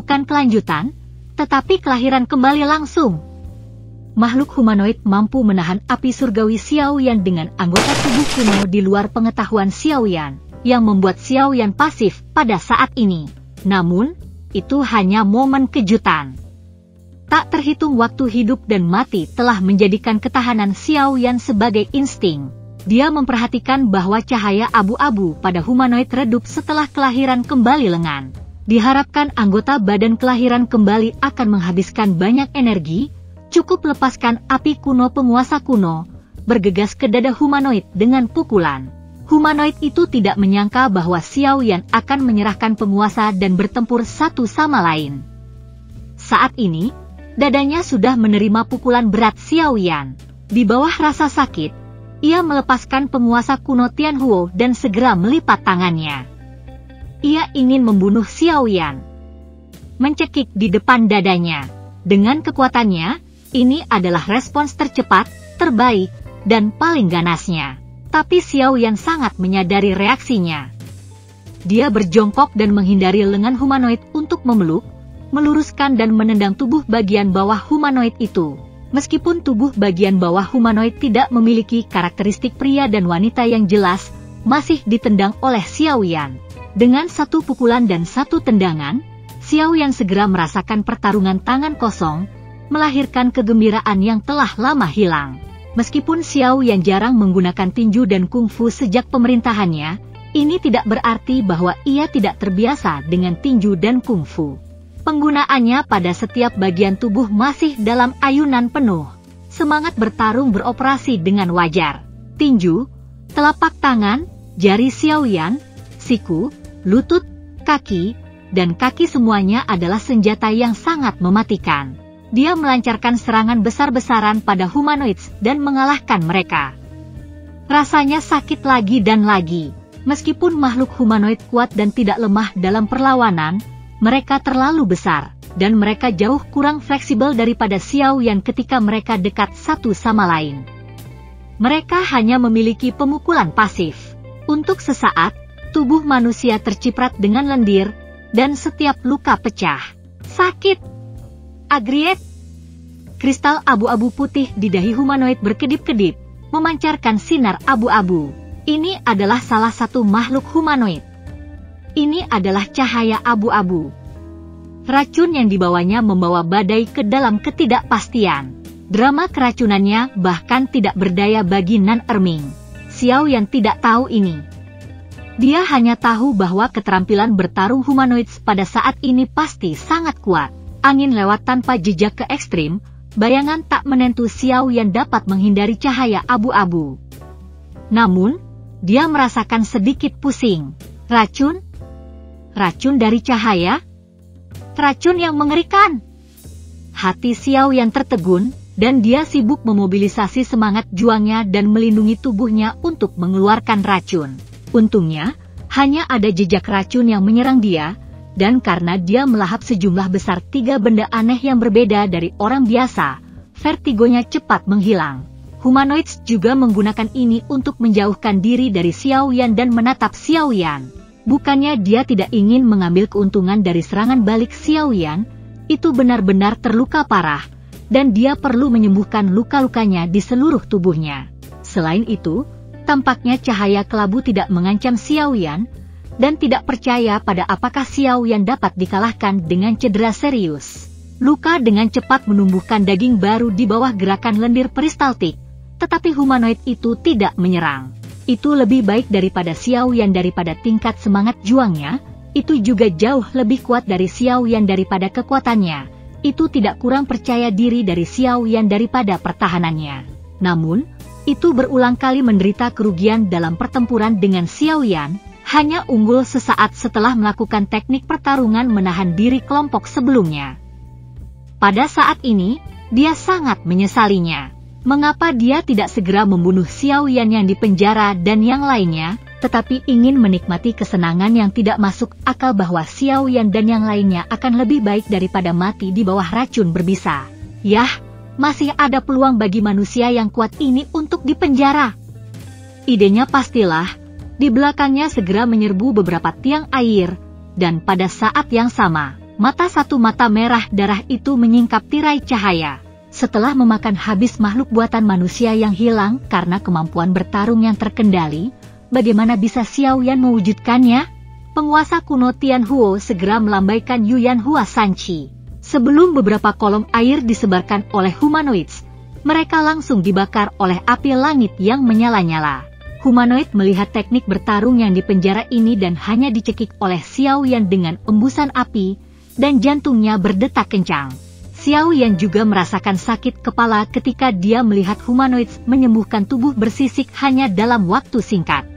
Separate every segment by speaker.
Speaker 1: bukan kelanjutan, tetapi kelahiran kembali langsung. Makhluk humanoid mampu menahan api surgawi Xiaoyan dengan anggota tubuh kuno di luar pengetahuan Xiaoyan, yang membuat Xiaoyan pasif pada saat ini. Namun, itu hanya momen kejutan. Tak terhitung waktu hidup dan mati telah menjadikan ketahanan Xiaoyan sebagai insting. Dia memperhatikan bahwa cahaya abu-abu pada humanoid redup setelah kelahiran kembali lengan. Diharapkan anggota badan kelahiran kembali akan menghabiskan banyak energi. Cukup lepaskan api kuno penguasa kuno, bergegas ke dada humanoid dengan pukulan. Humanoid itu tidak menyangka bahwa Xiaoyan akan menyerahkan penguasa dan bertempur satu sama lain. Saat ini, dadanya sudah menerima pukulan berat Xiaoyan. Di bawah rasa sakit, ia melepaskan penguasa kuno Tianhuo dan segera melipat tangannya. Ia ingin membunuh Xiaoyan. Mencekik di depan dadanya. Dengan kekuatannya, ini adalah respons tercepat, terbaik, dan paling ganasnya. Tapi Xiaoyan sangat menyadari reaksinya. Dia berjongkok dan menghindari lengan humanoid untuk memeluk, meluruskan dan menendang tubuh bagian bawah humanoid itu. Meskipun tubuh bagian bawah humanoid tidak memiliki karakteristik pria dan wanita yang jelas, masih ditendang oleh Xiaoyan. Dengan satu pukulan dan satu tendangan, Xiaoyan segera merasakan pertarungan tangan kosong, melahirkan kegembiraan yang telah lama hilang. Meskipun Xiaoyan jarang menggunakan tinju dan kungfu sejak pemerintahannya, ini tidak berarti bahwa ia tidak terbiasa dengan tinju dan kungfu. Penggunaannya pada setiap bagian tubuh masih dalam ayunan penuh. Semangat bertarung beroperasi dengan wajar. Tinju, telapak tangan, jari Xiaoyan, siku, lutut, kaki, dan kaki semuanya adalah senjata yang sangat mematikan. Dia melancarkan serangan besar-besaran pada humanoids dan mengalahkan mereka. Rasanya sakit lagi dan lagi. Meskipun makhluk humanoid kuat dan tidak lemah dalam perlawanan, mereka terlalu besar, dan mereka jauh kurang fleksibel daripada Xiaoyan ketika mereka dekat satu sama lain. Mereka hanya memiliki pemukulan pasif. Untuk sesaat, tubuh manusia terciprat dengan lendir, dan setiap luka pecah. Sakit! Agriet. Kristal abu-abu putih di dahi humanoid berkedip-kedip, memancarkan sinar abu-abu. Ini adalah salah satu makhluk humanoid. Ini adalah cahaya abu-abu. Racun yang dibawanya membawa badai ke dalam ketidakpastian. Drama keracunannya bahkan tidak berdaya bagi Nan Erming. Xiaoyan tidak tahu ini. Dia hanya tahu bahwa keterampilan bertarung humanoid pada saat ini pasti sangat kuat. Angin lewat tanpa jejak ke ekstrim, bayangan tak menentu Xiaoyan dapat menghindari cahaya abu-abu. Namun, dia merasakan sedikit pusing. Racun? Racun dari cahaya? Racun yang mengerikan. Hati Xiaoyan tertegun, dan dia sibuk memobilisasi semangat juangnya dan melindungi tubuhnya untuk mengeluarkan racun. Untungnya, hanya ada jejak racun yang menyerang dia, dan karena dia melahap sejumlah besar 3 benda aneh yang berbeda dari orang biasa, vertigonya cepat menghilang. Humanoids juga menggunakan ini untuk menjauhkan diri dari Xiaoyan dan menatap Xiaoyan. Bukannya dia tidak ingin mengambil keuntungan dari serangan balik Xiaoyan, itu benar-benar terluka parah, dan dia perlu menyembuhkan luka-lukanya di seluruh tubuhnya. Selain itu, tampaknya cahaya kelabu tidak mengancam Xiaoyan, dan tidak percaya pada apakah Xiaoyan dapat dikalahkan dengan cedera serius. Luka dengan cepat menumbuhkan daging baru di bawah gerakan lendir peristaltik, tetapi humanoid itu tidak menyerang. Itu lebih baik daripada Xiaoyan daripada tingkat semangat juangnya, itu juga jauh lebih kuat dari Xiaoyan daripada kekuatannya, itu tidak kurang percaya diri dari Xiaoyan daripada pertahanannya. Namun, itu berulang kali menderita kerugian dalam pertempuran dengan Xiaoyan, hanya unggul sesaat setelah melakukan teknik pertarungan menahan diri kelompok sebelumnya. Pada saat ini, dia sangat menyesalinya. Mengapa dia tidak segera membunuh Xiaoyan yang dipenjara dan yang lainnya, tetapi ingin menikmati kesenangan yang tidak masuk akal bahwa Xiaoyan dan yang lainnya akan lebih baik daripada mati di bawah racun berbisa. Yah, masih ada peluang bagi manusia yang kuat ini untuk dipenjara. Idenya pastilah, di belakangnya segera menyerbu beberapa tiang air, dan pada saat yang sama, Satu mata merah darah itu menyingkap tirai cahaya. Setelah memakan habis makhluk buatan manusia yang hilang karena kemampuan bertarung yang terkendali, bagaimana bisa Xiao Yan mewujudkannya? Penguasa kuno Tianhuo segera melambaikan Yuan Hua Sanqi. Sebelum beberapa kolom air disebarkan oleh humanoids, mereka langsung dibakar oleh api langit yang menyala-nyala. Humanoid melihat teknik bertarung yang dipenjara ini dan hanya dicekik oleh Xiao Yan dengan embusan api, dan jantungnya berdetak kencang. Xiao Yan juga merasakan sakit kepala ketika dia melihat humanoids menyembuhkan tubuh bersisik hanya dalam waktu singkat.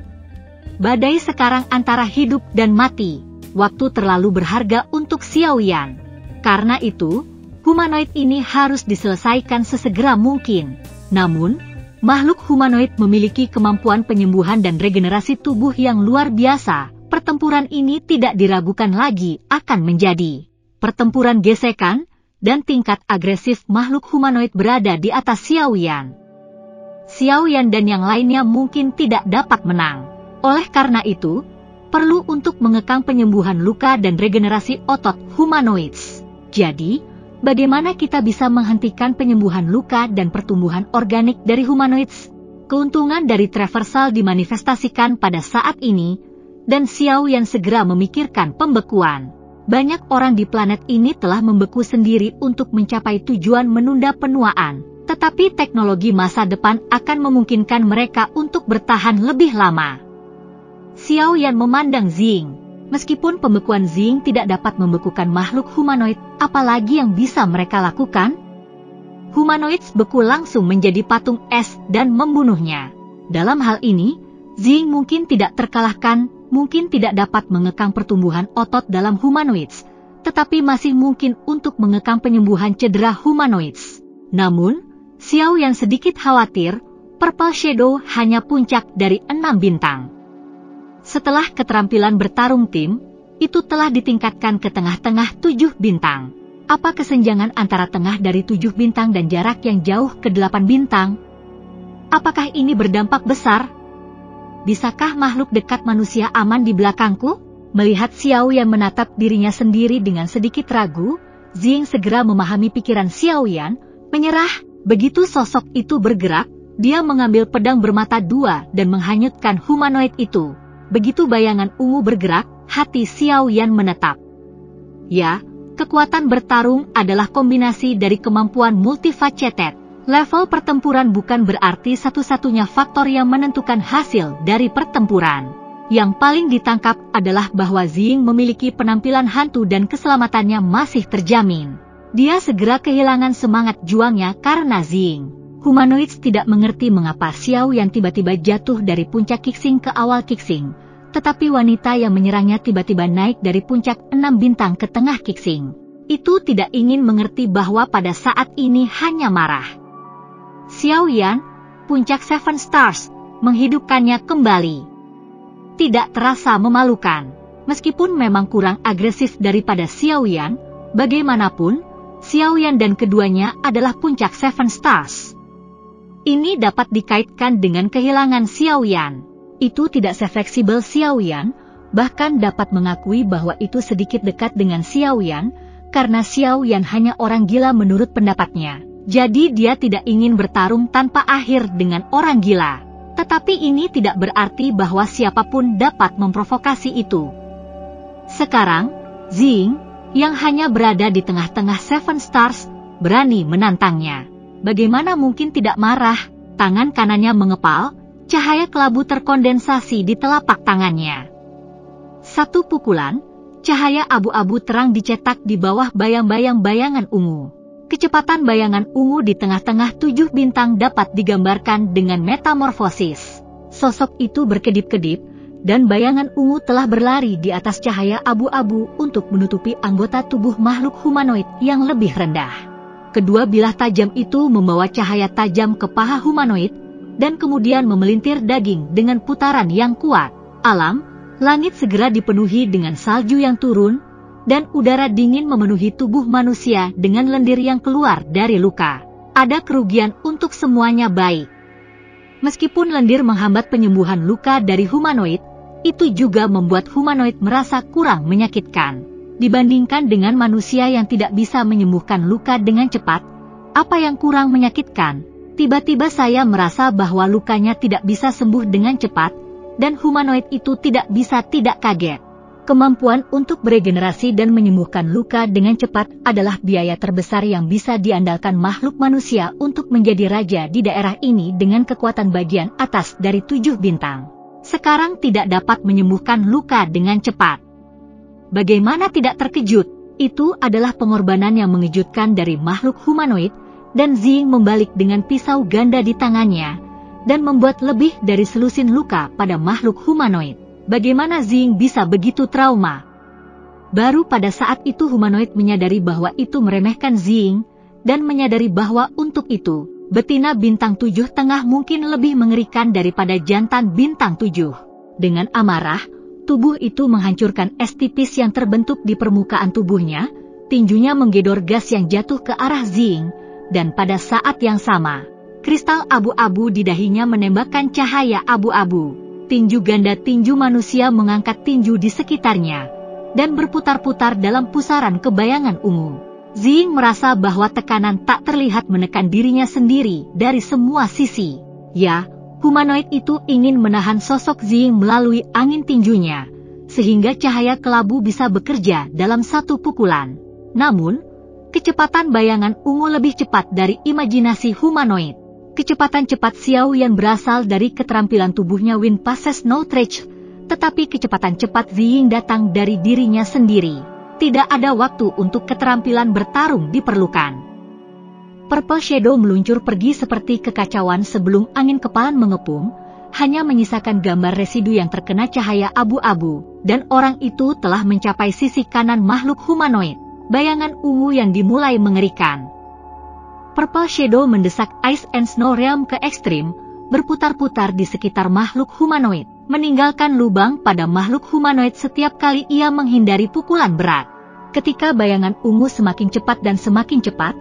Speaker 1: Badai sekarang antara hidup dan mati, waktu terlalu berharga untuk Xiao Yan. Karena itu, humanoid ini harus diselesaikan sesegera mungkin. Namun, makhluk humanoid memiliki kemampuan penyembuhan dan regenerasi tubuh yang luar biasa. Pertempuran ini tidak diragukan lagi akan menjadi pertempuran gesekan, dan tingkat agresif makhluk humanoid berada di atas Xiao Yan. Xiao Yan dan yang lainnya mungkin tidak dapat menang. Oleh karena itu, perlu untuk mengekang penyembuhan luka dan regenerasi otot humanoids. Jadi, bagaimana kita bisa menghentikan penyembuhan luka dan pertumbuhan organik dari humanoids? Keuntungan dari traversal dimanifestasikan pada saat ini, dan Xiao Yan segera memikirkan pembekuan. Banyak orang di planet ini telah membeku sendiri untuk mencapai tujuan menunda penuaan, tetapi teknologi masa depan akan memungkinkan mereka untuk bertahan lebih lama. Xiao Yan memandang Zing. Meskipun pembekuan Zing tidak dapat membekukan makhluk humanoid, apalagi yang bisa mereka lakukan? Humanoids beku langsung menjadi patung es dan membunuhnya. Dalam hal ini, Zing mungkin tidak terkalahkan, mungkin tidak dapat mengekang pertumbuhan otot dalam humanoids, tetapi masih mungkin untuk mengekang penyembuhan cedera humanoids. Namun, Xiao yang sedikit khawatir, Purple Shadow hanya puncak dari 6 bintang. Setelah keterampilan bertarung tim, itu telah ditingkatkan ke tengah-tengah 7 bintang. Apa kesenjangan antara tengah dari 7 bintang dan jarak yang jauh ke 8 bintang? Apakah ini berdampak besar? Bisakah makhluk dekat manusia aman di belakangku? Melihat Xiao Yan menatap dirinya sendiri dengan sedikit ragu, Zing segera memahami pikiran Xiao Yan, menyerah. Begitu sosok itu bergerak, dia mengambil pedang bermata dua dan menghanyutkan humanoid itu. Begitu bayangan ungu bergerak, hati Xiao Yan menetap. Ya, kekuatan bertarung adalah kombinasi dari kemampuan multifaceted. Level pertempuran bukan berarti satu-satunya faktor yang menentukan hasil dari pertempuran. Yang paling ditangkap adalah bahwa Zing memiliki penampilan hantu dan keselamatannya masih terjamin. Dia segera kehilangan semangat juangnya karena Zing. Humanoids tidak mengerti mengapa Xiao yang tiba-tiba jatuh dari puncak Qixing ke awal Qixing, tetapi wanita yang menyerangnya tiba-tiba naik dari puncak 6 bintang ke tengah Qixing. Itu tidak ingin mengerti bahwa pada saat ini hanya marah. Xiao Yan, puncak 7 Stars, menghidupkannya kembali. Tidak terasa memalukan. Meskipun memang kurang agresif daripada Xiao Yan, bagaimanapun, Xiao Yan dan keduanya adalah puncak 7 Stars. Ini dapat dikaitkan dengan kehilangan Xiao Yan. Itu tidak sefleksibel Xiao Yan, bahkan dapat mengakui bahwa itu sedikit dekat dengan Xiao Yan, karena Xiao Yan hanya orang gila menurut pendapatnya. Jadi dia tidak ingin bertarung tanpa akhir dengan orang gila. Tetapi ini tidak berarti bahwa siapapun dapat memprovokasi itu. Sekarang, Zing, yang hanya berada di tengah-tengah 7 Stars, berani menantangnya. Bagaimana mungkin tidak marah? Tangan kanannya mengepal, cahaya kelabu terkondensasi di telapak tangannya. Satu pukulan, cahaya abu-abu terang dicetak di bawah bayang-bayang bayangan ungu. Kecepatan bayangan ungu di tengah-tengah 7 bintang dapat digambarkan dengan metamorfosis. Sosok itu berkedip-kedip, dan bayangan ungu telah berlari di atas cahaya abu-abu untuk menutupi anggota tubuh makhluk humanoid yang lebih rendah. Kedua bilah tajam itu membawa cahaya tajam ke paha humanoid, dan kemudian memelintir daging dengan putaran yang kuat. Alam, langit segera dipenuhi dengan salju yang turun, dan udara dingin memenuhi tubuh manusia dengan lendir yang keluar dari luka. Ada kerugian untuk semuanya baik. Meskipun lendir menghambat penyembuhan luka dari humanoid, itu juga membuat humanoid merasa kurang menyakitkan. Dibandingkan dengan manusia yang tidak bisa menyembuhkan luka dengan cepat, apa yang kurang menyakitkan? Tiba-tiba saya merasa bahwa lukanya tidak bisa sembuh dengan cepat, dan humanoid itu tidak bisa tidak kaget. Kemampuan untuk beregenerasi dan menyembuhkan luka dengan cepat adalah biaya terbesar yang bisa diandalkan makhluk manusia untuk menjadi raja di daerah ini dengan kekuatan bagian atas dari 7 bintang. Sekarang tidak dapat menyembuhkan luka dengan cepat. Bagaimana tidak terkejut? Itu adalah pengorbanan yang mengejutkan dari makhluk humanoid, dan Ziying membalik dengan pisau ganda di tangannya, dan membuat lebih dari selusin luka pada makhluk humanoid. Bagaimana Ziying bisa begitu trauma? Baru pada saat itu humanoid menyadari bahwa itu meremehkan Ziying, dan menyadari bahwa untuk itu, betina bintang 7 tengah mungkin lebih mengerikan daripada jantan bintang 7. Dengan amarah, tubuh itu menghancurkan es tipis yang terbentuk di permukaan tubuhnya, tinjunya menggedor gas yang jatuh ke arah Ziying, dan pada saat yang sama, kristal abu-abu di dahinya menembakkan cahaya abu-abu. Tinju ganda tinju manusia mengangkat tinju di sekitarnya, dan berputar-putar dalam pusaran kebayangan ungu. Ziying merasa bahwa tekanan tak terlihat menekan dirinya sendiri dari semua sisi. Ya, humanoid itu ingin menahan sosok Ziying melalui angin tinjunya, sehingga cahaya kelabu bisa bekerja dalam satu pukulan. Namun, kecepatan bayangan ungu lebih cepat dari imajinasi humanoid. Kecepatan cepat Xiao Yan berasal dari keterampilan tubuhnya Wind Passes No Trace, tetapi kecepatan cepat Ziying datang dari dirinya sendiri. Tidak ada waktu untuk keterampilan bertarung diperlukan. Purple Shadow meluncur pergi seperti kekacauan sebelum angin kepalan mengepung, hanya menyisakan gambar residu yang terkena cahaya abu-abu, dan orang itu telah mencapai sisi kanan makhluk humanoid. Bayangan ungu yang dimulai mengerikan. Purple Shadow mendesak Ice and Snow Realm ke ekstrim, berputar-putar di sekitar makhluk humanoid, meninggalkan lubang pada makhluk humanoid setiap kali ia menghindari pukulan berat. Ketika bayangan ungu semakin cepat dan semakin cepat,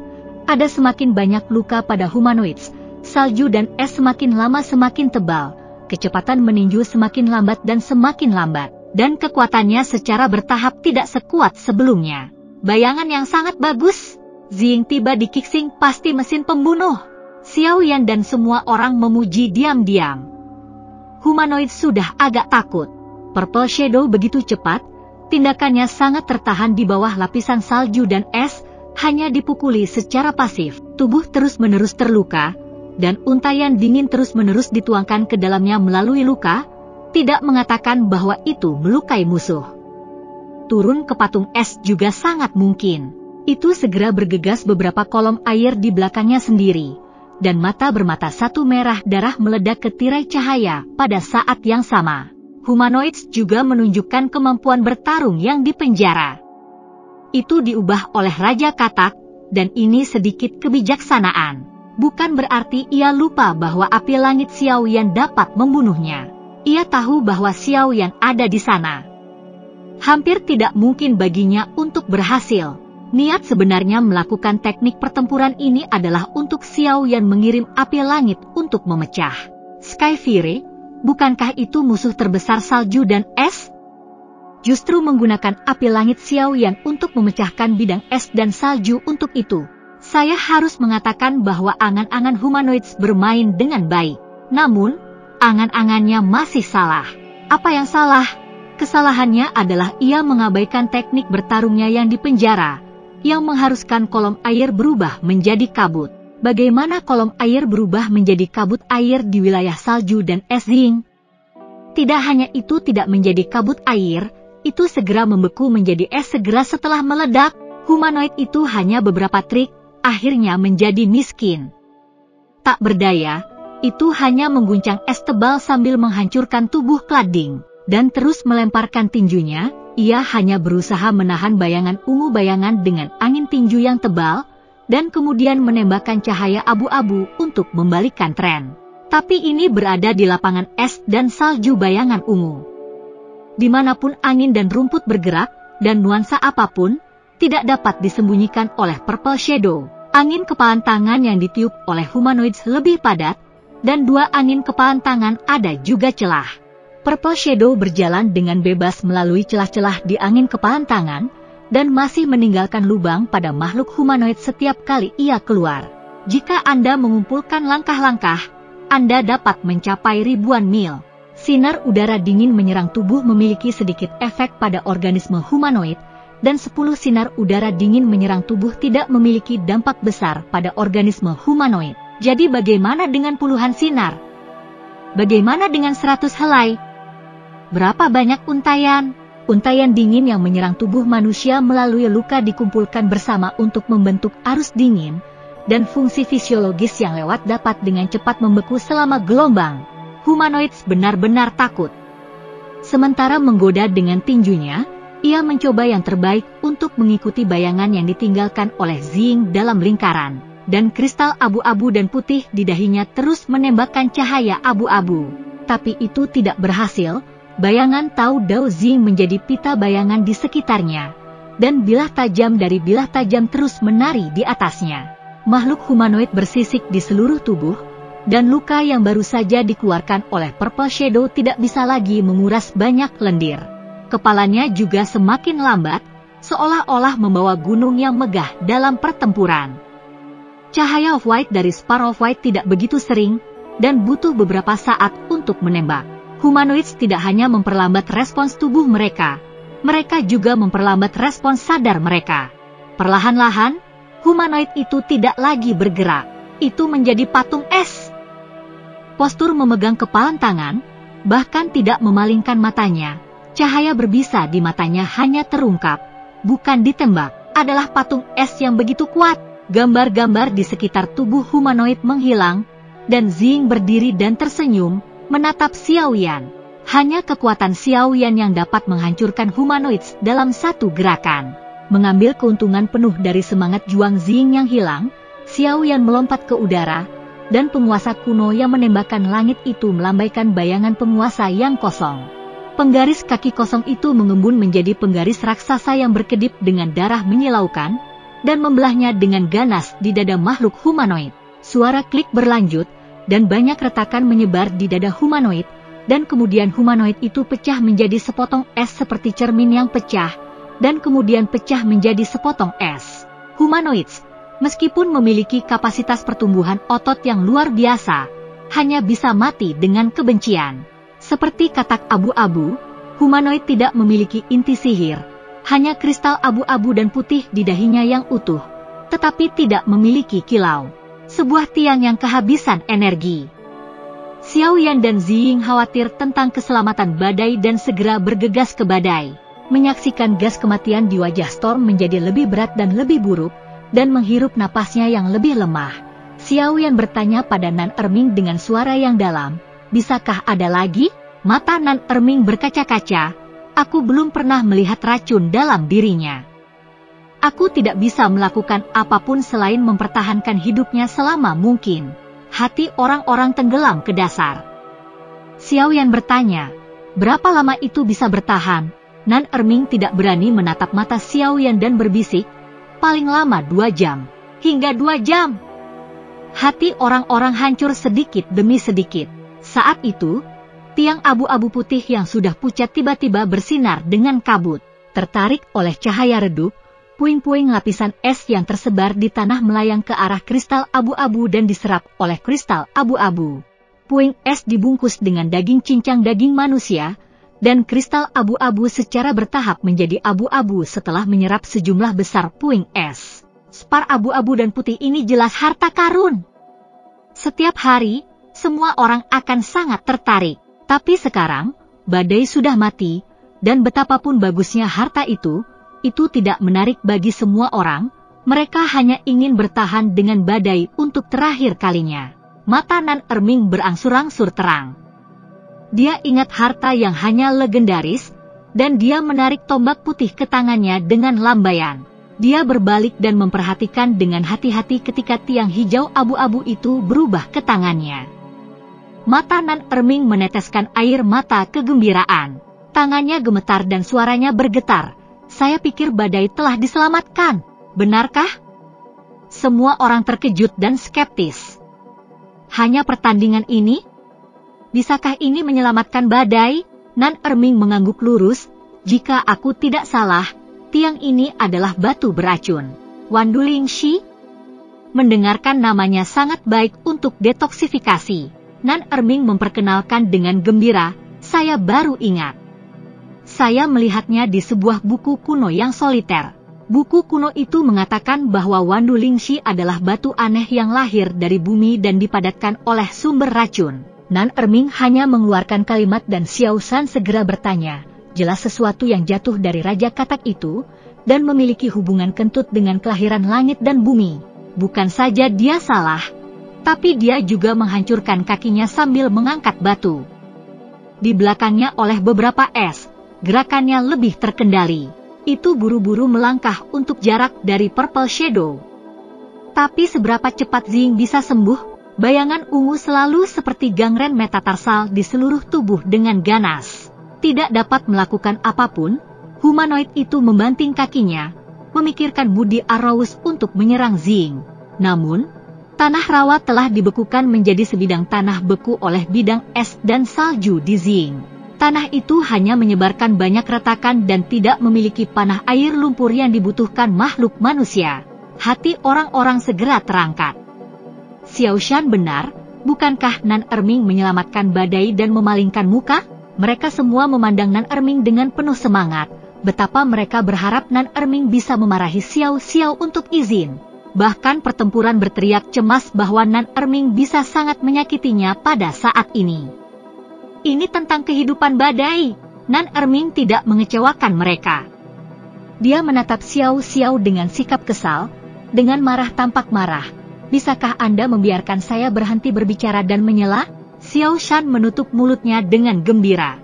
Speaker 1: ada semakin banyak luka pada humanoids, salju dan es semakin lama semakin tebal, kecepatan meninju semakin lambat, dan kekuatannya secara bertahap tidak sekuat sebelumnya. Bayangan yang sangat bagus. Ziying tiba di Qixing pasti mesin pembunuh. Xiao Yan dan semua orang memuji diam-diam. Humanoid sudah agak takut. Purple Shadow begitu cepat, tindakannya sangat tertahan di bawah lapisan salju dan es, hanya dipukuli secara pasif. Tubuh terus-menerus terluka, dan untayan dingin terus-menerus dituangkan ke dalamnya melalui luka, tidak mengatakan bahwa itu melukai musuh. Turun ke patung es juga sangat mungkin. Itu segera bergegas beberapa kolom air di belakangnya sendiri, dan mata bermata satu merah darah meledak ke tirai cahaya pada saat yang sama. Humanoids juga menunjukkan kemampuan bertarung yang dipenjara. Itu diubah oleh Raja Katak, dan ini sedikit kebijaksanaan. Bukan berarti ia lupa bahwa api langit Xiao Yan dapat membunuhnya. Ia tahu bahwa Xiao Yan ada di sana. Hampir tidak mungkin baginya untuk berhasil. Niat sebenarnya melakukan teknik pertempuran ini adalah untuk Xiao Yan mengirim api langit untuk memecah Sky Fury. Bukankah itu musuh terbesar salju dan es? Justru menggunakan api langit Xiao Yan untuk memecahkan bidang es dan salju untuk itu. Saya harus mengatakan bahwa angan-angan humanoids bermain dengan baik. Namun, angan-angannya masih salah. Apa yang salah? Kesalahannya adalah ia mengabaikan teknik bertarungnya yang dipenjara, yang mengharuskan kolom air berubah menjadi kabut. Bagaimana kolom air berubah menjadi kabut air di wilayah salju dan es Ziying? Tidak hanya itu tidak menjadi kabut air, itu segera membeku menjadi es segera setelah meledak. Humanoid itu hanya beberapa trik, akhirnya menjadi miskin. Tak berdaya, itu hanya mengguncang es tebal sambil menghancurkan tubuh Klading, dan terus melemparkan tinjunya. Ia hanya berusaha menahan bayangan ungu bayangan dengan angin tinju yang tebal, dan kemudian menembakkan cahaya abu-abu untuk membalikkan tren. Tapi ini berada di lapangan es dan salju bayangan ungu. Dimanapun angin dan rumput bergerak, dan nuansa apapun, tidak dapat disembunyikan oleh Purple Shadow. Angin kepalan tangan yang ditiup oleh humanoids lebih padat, dan 2 angin kepalan tangan ada juga celah. Purple Shadow berjalan dengan bebas melalui celah-celah di angin kepalan tangan, dan masih meninggalkan lubang pada makhluk humanoid setiap kali ia keluar. Jika Anda mengumpulkan langkah-langkah, Anda dapat mencapai ribuan mil. Sinar udara dingin menyerang tubuh memiliki sedikit efek pada organisme humanoid, dan 10 sinar udara dingin menyerang tubuh tidak memiliki dampak besar pada organisme humanoid. Jadi bagaimana dengan puluhan sinar? Bagaimana dengan 100 helai? Berapa banyak untayan? Untayan dingin yang menyerang tubuh manusia melalui luka dikumpulkan bersama untuk membentuk arus dingin, dan fungsi fisiologis yang lewat dapat dengan cepat membeku selama gelombang. Humanoids benar-benar takut. Sementara menggoda dengan tinjunya, ia mencoba yang terbaik untuk mengikuti bayangan yang ditinggalkan oleh Zing dalam lingkaran, dan kristal abu-abu dan putih di dahinya terus menembakkan cahaya abu-abu. Tapi itu tidak berhasil. Bayangan Tao Dao Zing menjadi pita bayangan di sekitarnya, dan bilah tajam dari bilah tajam terus menari di atasnya. Makhluk humanoid bersisik di seluruh tubuh, dan luka yang baru saja dikeluarkan oleh Purple Shadow tidak bisa lagi menguras banyak lendir. Kepalanya juga semakin lambat, seolah-olah membawa gunung yang megah dalam pertempuran. Cahaya Off-White dari Sparrow White tidak begitu sering, dan butuh beberapa saat untuk menembak. Humanoids tidak hanya memperlambat respons tubuh mereka, mereka juga memperlambat respons sadar mereka. Perlahan-lahan, humanoid itu tidak lagi bergerak, itu menjadi patung es. Postur memegang kepalan tangan, bahkan tidak memalingkan matanya. Cahaya berbisa di matanya hanya terungkap, bukan ditembak. Adalah patung es yang begitu kuat. Gambar-gambar di sekitar tubuh humanoid menghilang, dan Zing berdiri dan tersenyum, menatap Xiao Yan. Hanya kekuatan Xiao Yan yang dapat menghancurkan humanoids dalam satu gerakan. Mengambil keuntungan penuh dari semangat juang Zing yang hilang, Xiao Yan melompat ke udara, dan penguasa kuno yang menembakkan langit itu melambaikan bayangan penguasa yang kosong. Penggaris kaki kosong itu mengembun menjadi penggaris raksasa yang berkedip dengan darah menyilaukan, dan membelahnya dengan ganas di dada makhluk humanoid. Suara klik berlanjut, dan banyak retakan menyebar di dada humanoid, dan kemudian humanoid itu pecah menjadi sepotong es seperti cermin yang pecah, dan kemudian pecah menjadi sepotong es. Humanoids, meskipun memiliki kapasitas pertumbuhan otot yang luar biasa, hanya bisa mati dengan kebencian. Seperti katak abu-abu, humanoid tidak memiliki inti sihir, hanya kristal abu-abu dan putih di dahinya yang utuh, tetapi tidak memiliki kilau. Sebuah tiang yang kehabisan energi. Xiao Yan dan Zing khawatir tentang keselamatan badai dan segera bergegas ke badai. Menyaksikan gas kematian di wajah Storm menjadi lebih berat dan lebih buruk, dan menghirup napasnya yang lebih lemah. Xiao Yan bertanya pada Nan Erming dengan suara yang dalam, "Bisakah ada lagi?" Mata Nan Erming berkaca-kaca. "Aku belum pernah melihat racun dalam dirinya. Aku tidak bisa melakukan apapun selain mempertahankan hidupnya selama mungkin." Hati orang-orang tenggelam ke dasar. Xiao Yan bertanya, "Berapa lama itu bisa bertahan?" Nan Erming tidak berani menatap mata Xiao Yan dan berbisik, "Paling lama 2 jam. Hingga 2 jam." Hati orang-orang hancur sedikit demi sedikit. Saat itu, tiang abu-abu putih yang sudah pucat tiba-tiba bersinar dengan kabut. Tertarik oleh cahaya redup, puing-puing lapisan es yang tersebar di tanah melayang ke arah kristal abu-abu dan diserap oleh kristal abu-abu. Puing es dibungkus dengan daging cincang daging manusia, dan kristal abu-abu secara bertahap menjadi abu-abu setelah menyerap sejumlah besar puing es. Spar abu-abu dan putih ini jelas harta karun. Setiap hari, semua orang akan sangat tertarik. Tapi sekarang, badai sudah mati, dan betapapun bagusnya harta itu tidak menarik bagi semua orang. Mereka hanya ingin bertahan dengan badai untuk terakhir kalinya. Mata Nan Erming berangsur-angsur terang. Dia ingat harta yang hanya legendaris, dan dia menarik tombak putih ke tangannya dengan lambaian. Dia berbalik dan memperhatikan dengan hati-hati ketika tiang hijau abu-abu itu berubah ke tangannya. Mata Nan Erming meneteskan air mata kegembiraan. Tangannya gemetar dan suaranya bergetar. "Saya pikir badai telah diselamatkan. Benarkah?" Semua orang terkejut dan skeptis. "Hanya pertandingan ini? Bisakah ini menyelamatkan badai?" Nan Erming mengangguk lurus. "Jika aku tidak salah, tiang ini adalah batu beracun. Wandu Lingxi? Mendengarkan namanya sangat baik untuk detoksifikasi. Nan Erming memperkenalkan dengan gembira, saya baru ingat. Saya melihatnya di sebuah buku kuno yang soliter. Buku kuno itu mengatakan bahwa Wandu Lingxi adalah batu aneh yang lahir dari bumi dan dipadatkan oleh sumber racun. Nan Erming hanya mengeluarkan kalimat dan Xiao Shan segera bertanya, jelas sesuatu yang jatuh dari Raja Katak itu, dan memiliki hubungan kentut dengan kelahiran langit dan bumi. Bukan saja dia salah, tapi dia juga menghancurkan kakinya sambil mengangkat batu. Di belakangnya oleh beberapa es, gerakannya lebih terkendali. Itu buru-buru melangkah untuk jarak dari Purple Shadow. Tapi seberapa cepat Zing bisa sembuh? Bayangan ungu selalu seperti gangren metatarsal di seluruh tubuh dengan ganas. Tidak dapat melakukan apapun, humanoid itu membanting kakinya, memikirkan Moody Arrows untuk menyerang Zing. Namun, tanah rawa telah dibekukan menjadi sebidang tanah beku oleh bidang es dan salju di Zing. Tanah itu hanya menyebarkan banyak retakan dan tidak memiliki panah air lumpur yang dibutuhkan makhluk manusia. Hati orang-orang segera terangkat. Xiao Shan benar, bukankah Nan Erming menyelamatkan badai dan memalingkan muka? Mereka semua memandang Nan Erming dengan penuh semangat. Betapa mereka berharap Nan Erming bisa memarahi Xiao Xiao untuk izin. Bahkan pertempuran berteriak cemas bahwa Nan Erming bisa sangat menyakitinya pada saat ini. Ini tentang kehidupan badai. Nan Erming tidak mengecewakan mereka. Dia menatap Xiao Xiao dengan sikap kesal, dengan marah tampak marah. Bisakah Anda membiarkan saya berhenti berbicara dan menyela? Xiao Shan menutup mulutnya dengan gembira.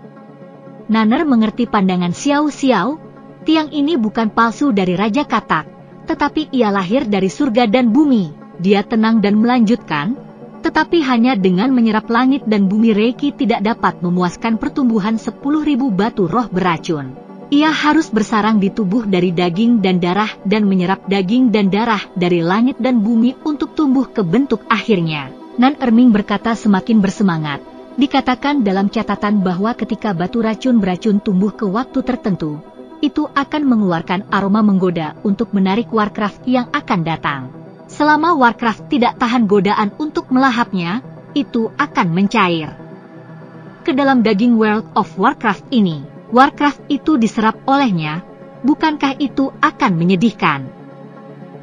Speaker 1: Naner mengerti pandangan Xiao Xiao. Tiang ini bukan palsu dari Raja Katak, tetapi ia lahir dari surga dan bumi. Dia tenang dan melanjutkan, tetapi hanya dengan menyerap langit dan bumi Reiki tidak dapat memuaskan pertumbuhan 10.000 batu roh beracun. Ia harus bersarang di tubuh dari daging dan darah dan menyerap daging dan darah dari langit dan bumi untuk tumbuh ke bentuk akhirnya. Nan Erming berkata semakin bersemangat. Dikatakan dalam catatan bahwa ketika batu racun beracun tumbuh ke waktu tertentu, itu akan mengeluarkan aroma menggoda untuk menarik Warcraft yang akan datang. Selama Warcraft tidak tahan godaan untuk melahapnya, itu akan mencair ke dalam daging World of Warcraft ini. Warcraft itu diserap olehnya, bukankah itu akan menyedihkan?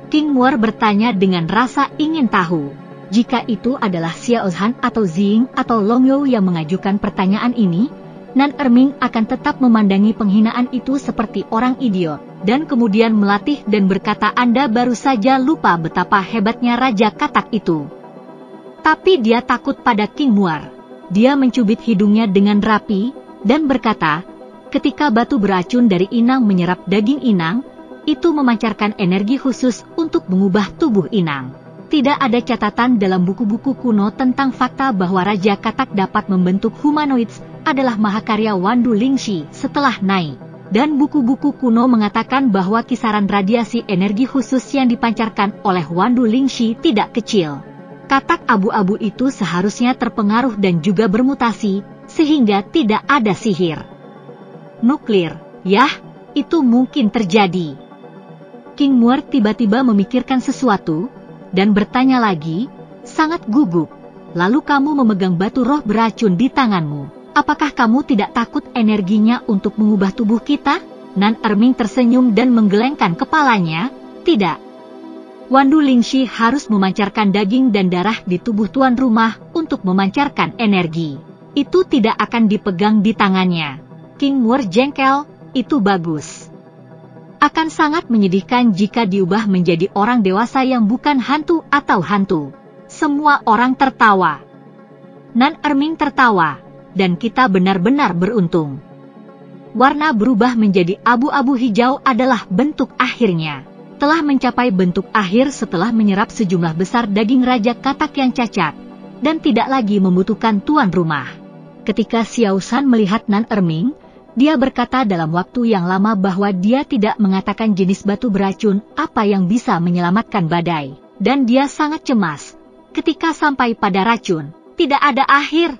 Speaker 1: King Muar bertanya dengan rasa ingin tahu. Jika itu adalah Xiao Shan atau Zing atau Long Yu yang mengajukan pertanyaan ini, Nan Erming akan tetap memandangi penghinaan itu seperti orang idiot, dan kemudian melatih dan berkata Anda baru saja lupa betapa hebatnya Raja Katak itu. Tapi dia takut pada King Muar. Dia mencubit hidungnya dengan rapi, dan berkata, ketika batu beracun dari inang menyerap daging inang, itu memancarkan energi khusus untuk mengubah tubuh inang. Tidak ada catatan dalam buku-buku kuno tentang fakta bahwa Raja Katak dapat membentuk humanoids adalah mahakarya Wandu Lingxi setelah naik. Dan buku-buku kuno mengatakan bahwa kisaran radiasi energi khusus yang dipancarkan oleh Wandu Lingxi tidak kecil. Katak abu-abu itu seharusnya terpengaruh dan juga bermutasi, sehingga tidak ada sihir nuklir. Yah, itu mungkin terjadi. King Muar tiba-tiba memikirkan sesuatu, dan bertanya lagi, sangat gugup. Lalu kamu memegang batu roh beracun di tanganmu. Apakah kamu tidak takut energinya untuk mengubah tubuh kita? Nan Erming tersenyum dan menggelengkan kepalanya. Tidak. Wandu Lingxi harus memancarkan daging dan darah di tubuh tuan rumah untuk memancarkan energi. Itu tidak akan dipegang di tangannya. King Muar jengkel, itu bagus. Akan sangat menyedihkan jika diubah menjadi orang dewasa yang bukan hantu atau hantu. Semua orang tertawa. Nan Erming tertawa, dan kita benar-benar beruntung. Warna berubah menjadi abu-abu hijau adalah bentuk akhirnya. Telah mencapai bentuk akhir setelah menyerap sejumlah besar daging Raja Katak yang cacat, dan tidak lagi membutuhkan tuan rumah. Ketika Xiao Shan melihat Nan Erming, dia berkata dalam waktu yang lama bahwa dia tidak mengatakan jenis batu beracun apa yang bisa menyelamatkan badai. Dan dia sangat cemas. Ketika sampai pada racun, tidak ada akhir.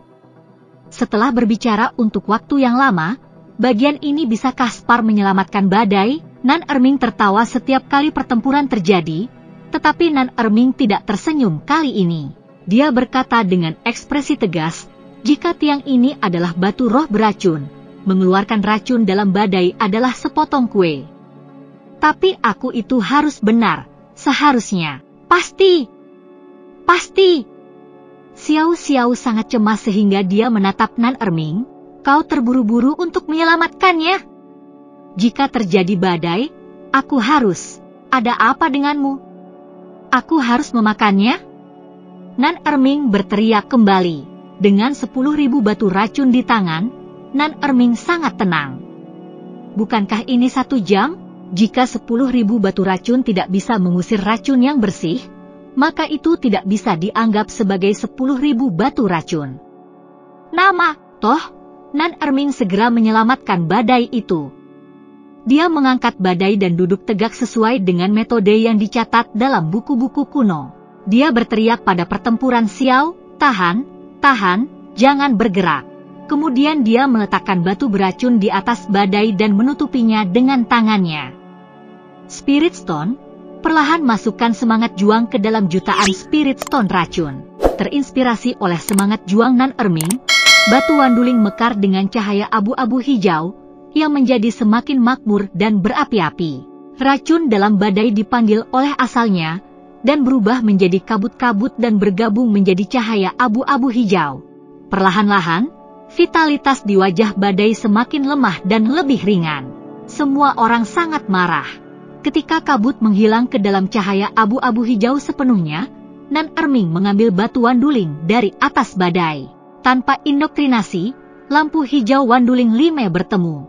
Speaker 1: Setelah berbicara untuk waktu yang lama, bagian ini bisakah Spar menyelamatkan badai? Nan Erming tertawa setiap kali pertempuran terjadi, tetapi Nan Erming tidak tersenyum kali ini. Dia berkata dengan ekspresi tegas, jika tiang ini adalah batu roh beracun, mengeluarkan racun dalam badai adalah sepotong kue. Tapi aku itu harus benar, seharusnya, pasti. Xiao Xiao sangat cemas sehingga dia menatap Nan Erming. Kau terburu-buru untuk menyelamatkannya. Jika terjadi badai, aku harus. Ada apa denganmu? Aku harus memakannya? Nan Erming berteriak kembali. Dengan 10.000 batu racun di tangan, Nan Erming sangat tenang. Bukankah ini 1 jam? Jika 10.000 batu racun tidak bisa mengusir racun yang bersih, maka itu tidak bisa dianggap sebagai 10.000 batu racun. Nan Erming segera menyelamatkan badai itu. Dia mengangkat badai dan duduk tegak sesuai dengan metode yang dicatat dalam buku-buku kuno. Dia berteriak pada pertempuran Xiao, tahan, jangan bergerak. Kemudian dia meletakkan batu beracun di atas badai dan menutupinya dengan tangannya. Spirit Stone, perlahan masukkan semangat juang ke dalam jutaan Spirit Stone racun. Terinspirasi oleh semangat juang Nan Erming, batu wanduling mekar dengan cahaya abu-abu hijau, yang menjadi semakin makmur dan berapi-api. Racun dalam badai dipanggil oleh asalnya, dan berubah menjadi kabut-kabut dan bergabung menjadi cahaya abu-abu hijau. Perlahan-lahan, vitalitas di wajah badai semakin lemah dan lebih ringan. Semua orang sangat marah. Ketika kabut menghilang ke dalam cahaya abu-abu hijau sepenuhnya, Nan Erming mengambil batu wanduling dari atas badai. Tanpa indoktrinasi, lampu hijau wanduling Lime bertemu.